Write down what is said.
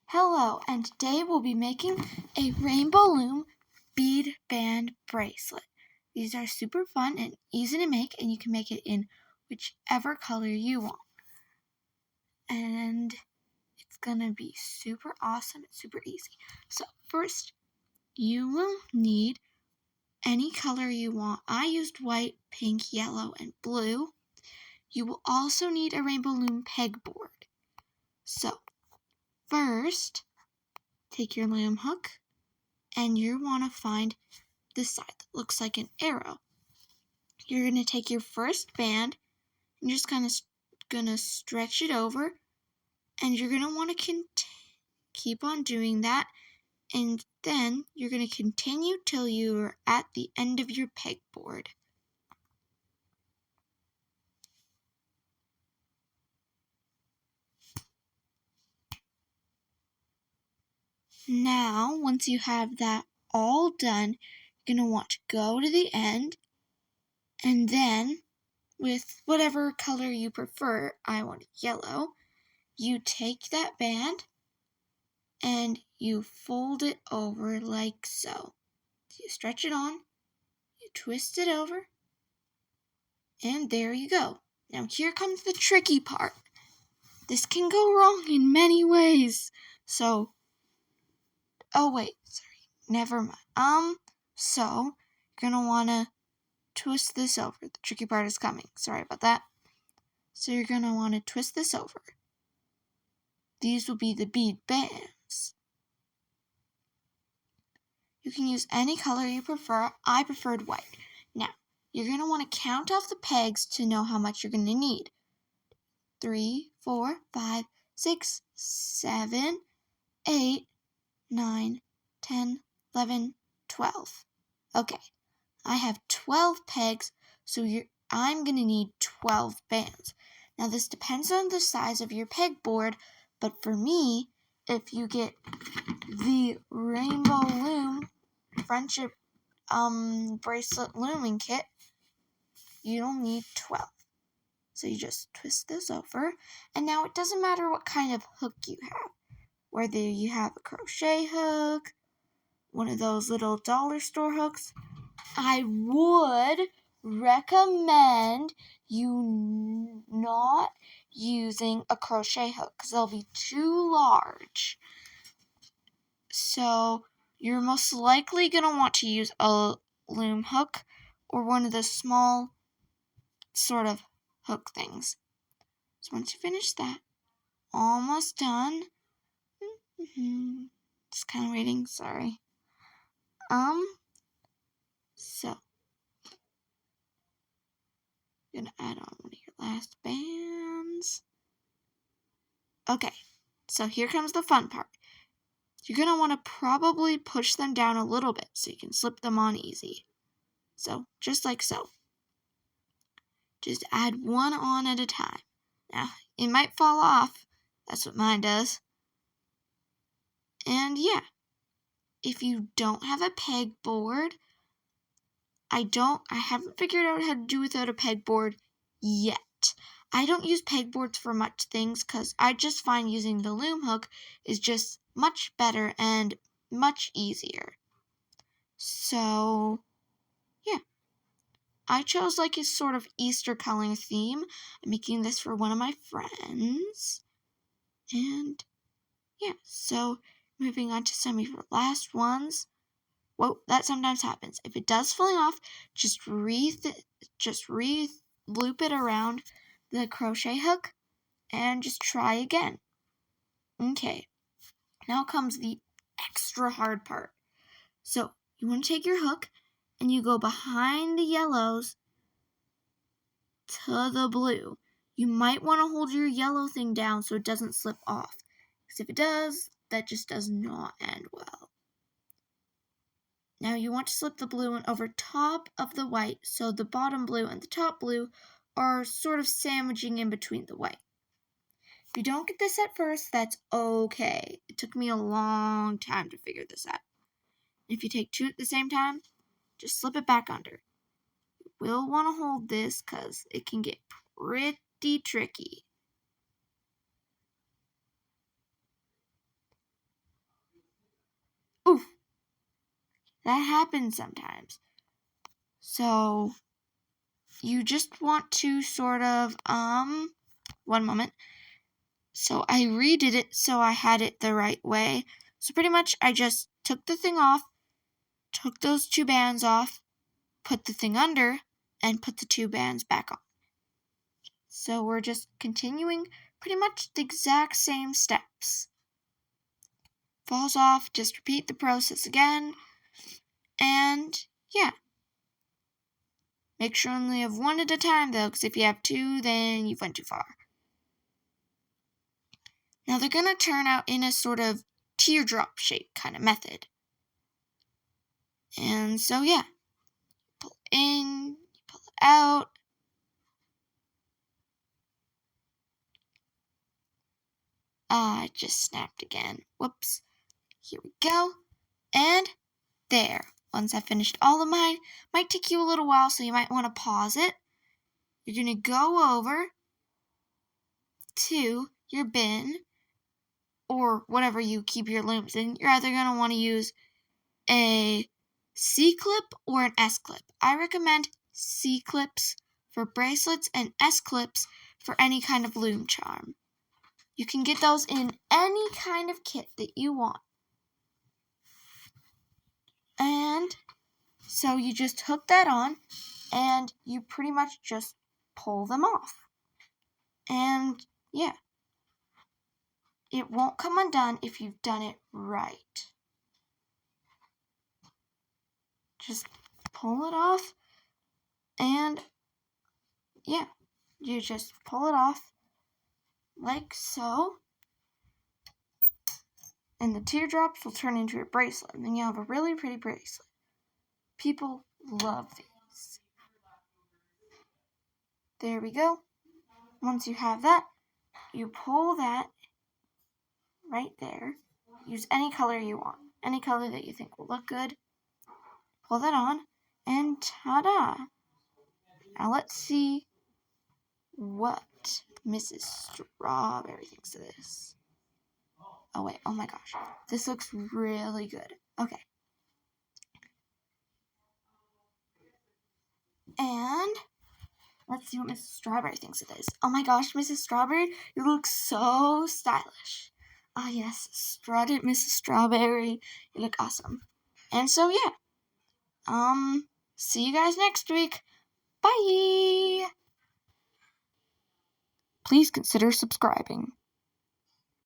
Hello, and today we'll be making a rainbow loom bead band bracelet. These are super fun and easy to make, and you can make it in whichever color you want. And it's gonna be super awesome and super easy. So first, you will need any color you want. I used white, pink, yellow, and blue. You will also need a rainbow loom pegboard. So first, take your loom hook and you want to find this side that looks like an arrow. You're going to take your first band and you're just kind of going to stretch it over, and you're going to want to keep on doing that, and then you're going to continue till you're at the end of your pegboard. Now, once you have that all done, you're going to want to go to the end, and then with whatever color you prefer, I want yellow, you take that band and you fold it over like so. You stretch it on, you twist it over, and there you go. Now here comes the tricky part. This can go wrong in many ways. So, never mind. So you're gonna wanna twist this over. The tricky part is coming. Sorry about that. So you're gonna wanna twist this over. These will be the bead bands. You can use any color you prefer. I preferred white. Now, you're going to want to count off the pegs to know how much you're going to need. 3, 4, 5, 6, 7, 8, 9, 10, 11, 12. Okay, I have 12 pegs, so I'm going to need 12 bands. Now, this depends on the size of your pegboard, but for me, if you get the Rainbow Loom Friendship bracelet looming kit, you don't need 12. So you just twist this over, and now it doesn't matter what kind of hook you have, whether you have a crochet hook, one of those little dollar store hooks. I would recommend you not using a crochet hook because they'll be too large. So you're most likely going to want to use a loom hook or one of the small sort of hook things. So once you finish that, almost done. Just kind of waiting, sorry. So I'm going to add on one of your last bands. Okay, so here comes the fun part. You're going to want to probably push them down a little bit so you can slip them on easy. So, just like so. Just add one on at a time. Now, it might fall off. That's what mine does. And yeah, if you don't have a pegboard, I haven't figured out how to do without a pegboard yet. I don't use pegboards for much things because I just find using the loom hook is just much better and much easier. So, yeah. I chose like a sort of Easter color theme. I'm making this for one of my friends. And yeah, so moving on to some of your last ones. Whoa, that sometimes happens. If it does fall off, just re-loop it around the crochet hook and just try again. Okay, now comes the extra hard part. So you want to take your hook and you go behind the yellows to the blue. You might want to hold your yellow thing down so it doesn't slip off. Because if it does, that just does not end well. Now you want to slip the blue one over top of the white so the bottom blue and the top blue are sort of sandwiching in between the white. If you don't get this at first, that's okay. It took me a long time to figure this out. If you take two at the same time, just slip it back under. You will want to hold this because it can get pretty tricky. That happens sometimes. So you just want to sort of, one moment. So I redid it so I had it the right way. So pretty much I just took the thing off, took those 2 bands off, put the thing under, and put the 2 bands back on. So we're just continuing pretty much the exact same steps. Falls off, just repeat the process again. And yeah. Make sure you only have 1 at a time though, because if you have 2, then you've went too far. Now they're going to turn out in a sort of teardrop shape kind of method. And so yeah, pull in, pull it out. It just snapped again. Whoops. Here we go. And there. Once I finished all of mine, might take you a little while, so you might want to pause it. You're going to go over to your bin, or whatever you keep your looms in. You're either going to want to use a C-clip or an S-clip. I recommend C-clips for bracelets and S-clips for any kind of loom charm. You can get those in any kind of kit that you want. And so you just hook that on, and you pretty much just pull them off. And yeah, it won't come undone if you've done it right. Just pull it off, and yeah, you just pull it off like so, and the teardrops will turn into a bracelet, and then you have a really pretty bracelet. People love these. There we go. Once you have that, you pull that right there. Use any color you want, any color that you think will look good. Pull that on, and ta-da! Now let's see what Mrs. Strawberry thinks of this. Oh wait, oh my gosh. This looks really good. Okay. And let's see what Mrs. Strawberry thinks of this. Oh my gosh, Mrs. Strawberry, you look so stylish. Ah yes, strut it, Mrs. Strawberry. You look awesome. And so yeah. See you guys next week. Bye! Please consider subscribing.